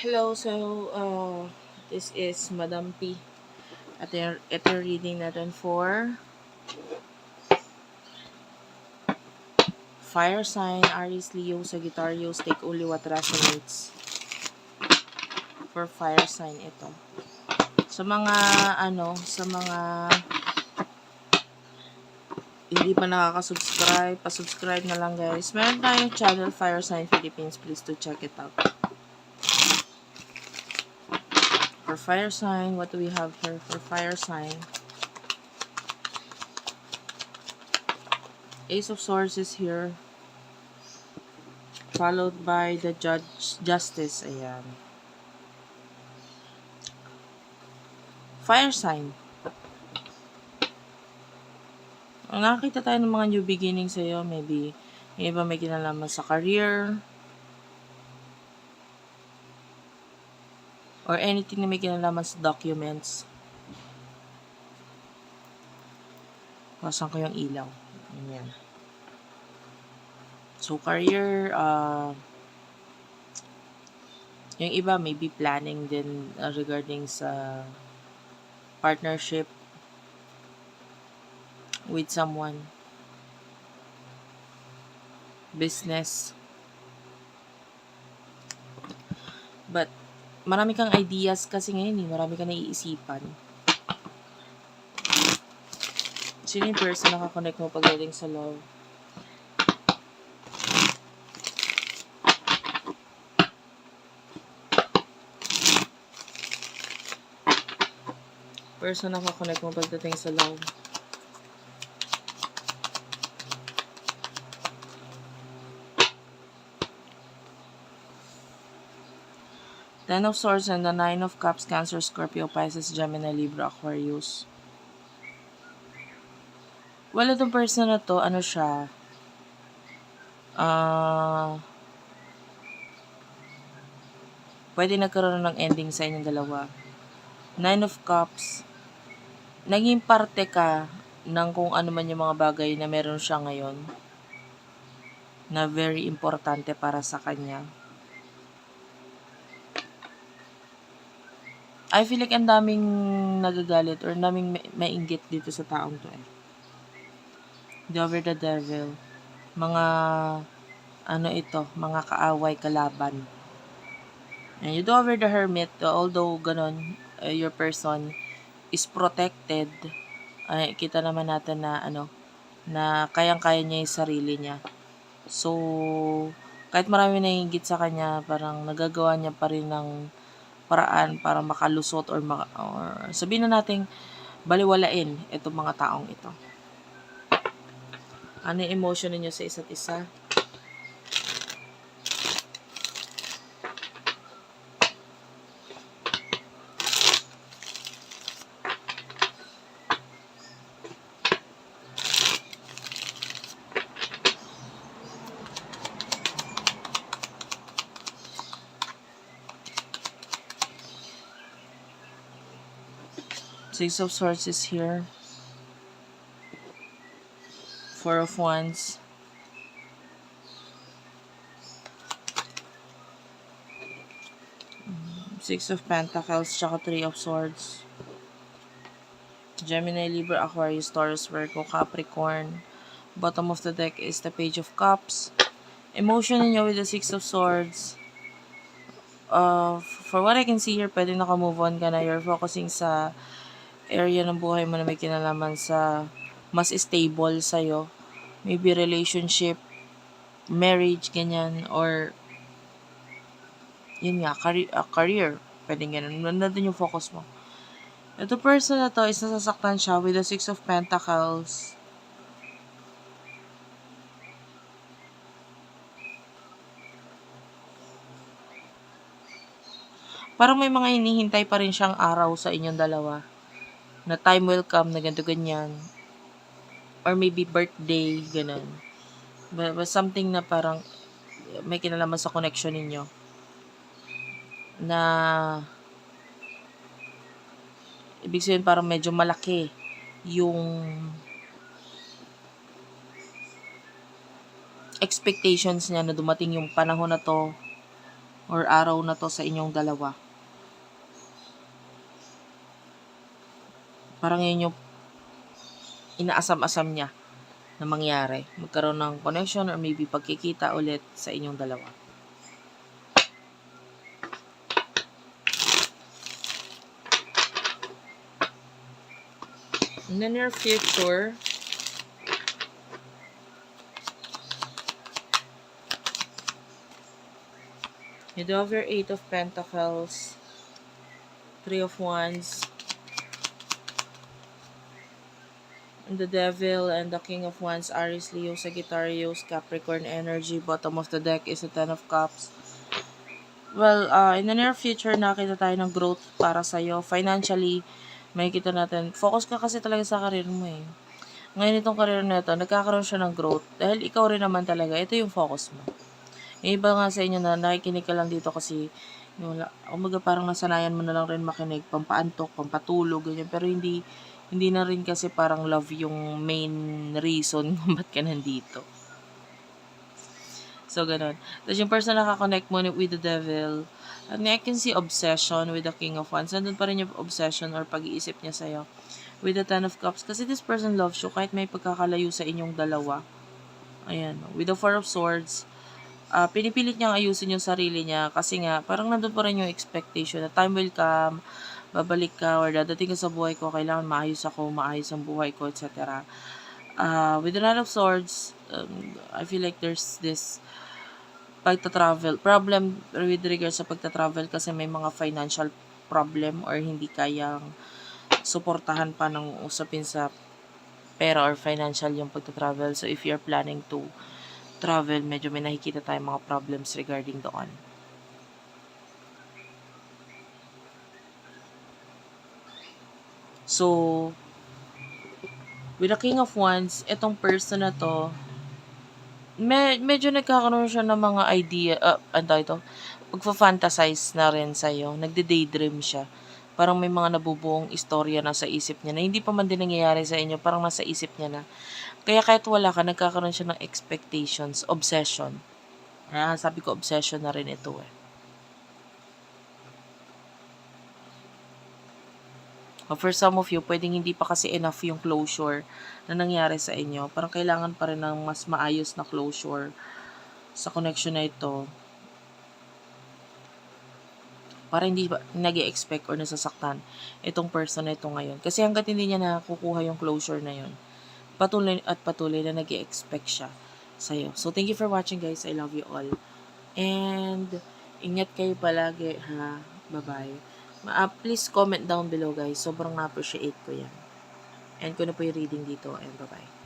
Hello, this is Madam P. Ito yung reading natin for Fire Sign, Aries, Leo, Sagittarius, take only what resonates. For Fire Sign ito. Sa mga hindi pa nakaka-subscribe, pa-subscribe na lang guys. Meron tayong channel Fire Sign Philippines, please to check it out. For Fire Sign, what do we have here for Fire Sign? Ace of Swords is here. Followed by the Justice. Ayan. Fire Sign. Nakakita tayo ng mga new beginning sa'yo. Maybe, yung iba may kinalaman sa career. Or anything na may kinalaman sa documents. Pasan ko yung ilaw. Ayan. So, career, yung iba maybe planning din regarding sa partnership with someone. Business. But, marami kang ideas kasi ngayon marami kang naiisipan. Sino yung person nakakonect mo pagdating sa love? Person nakakonect mo pagdating sa love? Ten of Swords and the Nine of Cups, Cancer, Scorpio, Pisces, Gemini, Libra, Aquarius. Well, itong person na to, ano siya? Pwede nagkaroon ng ending sa inyong dalawa. Nine of Cups. Naging parte ka ng kung ano man yung mga bagay na meron siya ngayon. Na very importante para sa kanya. I feel like ang daming nagagalit or daming mainggit dito sa taong to eh. The Over the Devil. Mga mga kaaway, kalaban. And you do over the Hermit, although ganon, your person is protected. Kita naman natin na na kayang-kaya niya yung sarili niya. So, kahit marami naiinggit sa kanya, parang nagagawa niya pa rin ng paraan para makalusot or sabihin na nating baliwalain itong mga taong ito. Ano yung emotion niyo sa isa't isa? Six of Swords is here. Four of Wands. Six of Pentacles, tsaka Three of Swords. Gemini, Libra, Aquarius, Taurus, Virgo, Capricorn. Bottom of the deck is the Page of Cups. Emotion niyo with the Six of Swords. For what I can see here, pwede naka-move on ka na. You're focusing sa area ng buhay mo na may kinalaman sa mas stable sa'yo. Maybe relationship, marriage, ganyan, or yun nga, career. Pwede ganun. Nandun yung focus mo. Ito person na to is nasasaktan siya with the Six of Pentacles. Parang may mga hinihintay pa rin siyang araw sa inyong dalawa. Na time will come na ganito ganyan. Or maybe birthday, ganun. But something na parang may kinalaman sa connection ninyo. Na ibig sabihin parang medyo malaki yung expectations niya na dumating yung panahon na to or araw na to sa inyong dalawa. Parang yun yung inaasam-asam niya na mangyari. Magkaroon ng connection or maybe pagkikita ulit sa inyong dalawa. In the near future, you do have your 8 of Pentacles, 3 of Wands, and the Devil, and the King of Wands, Aries, Leo, Sagittarius, Capricorn energy. Bottom of the deck is the 10 of Cups. Well, in the near future, nakita tayo ng growth para sa'yo. Financially, makikita natin. Focus ka kasi talaga sa karir mo eh. Ngayon itong career na ito, nagkakaroon siya ng growth. Dahil ikaw rin naman talaga, ito yung focus mo. Yung iba nga sa inyo na nakikinig ka lang dito kasi umaga parang nasanayan mo na lang rin makinig, pampaantok, pampatulog, ganyan. Pero hindi na rin kasi parang love yung main reason kung ba't ka nandito. So, ganun. Tapos yung person na nakakonect mo with the Devil, and I can see obsession with the King of Wands. Nandun pa rin yung obsession or pag-iisip niya sa'yo with the 10 of Cups. Kasi this person loves you kahit may pagkakalayo sa inyong dalawa. Ayan. With the 4 of Swords, pinipilit niyang ayusin yung sarili niya kasi nga, parang nandun pa rin yung expectation na time will come, babalik ka, or dadating ka sa buhay ko, kailangan maayos ako, maayos ang buhay ko, etc. With the Knight of Swords, I feel like there's this pagta-travel, problem with regards sa pagta-travel kasi may mga financial problem or hindi kayang suportahan pa ng usapin sa pera or financial yung pagta-travel. So, if you're planning to travel, medyo may nakikita tayong mga problems regarding doon. So, with the King of Wands, itong person na to, medyo nagkakaroon siya ng mga idea, pagfa-fantasize na rin sa'yo, nagde-daydream siya. Parang may mga nabubuong istorya na sa isip niya na hindi pa man din nangyayari sa inyo, parang nasa isip niya na. Kaya kahit wala ka, nagkakaroon siya ng expectations, obsession. Sabi ko, obsession na rin ito eh. For some of you, pwedeng hindi pa kasi enough yung closure na nangyari sa inyo. Parang kailangan pa rin ng mas maayos na closure sa connection na ito. Para hindi ba nag-expect or nasasaktan itong person na ito ngayon. Kasi hanggat hindi niya nakukuha yung closure na yun, patuloy na nag-expect siya sa'yo. So, thank you for watching guys. I love you all. And, ingat kayo palagi ha. Bye-bye. Please comment down below guys. Sobrang na-appreciate ko yan. And ko na po yung reading dito. And bye-bye.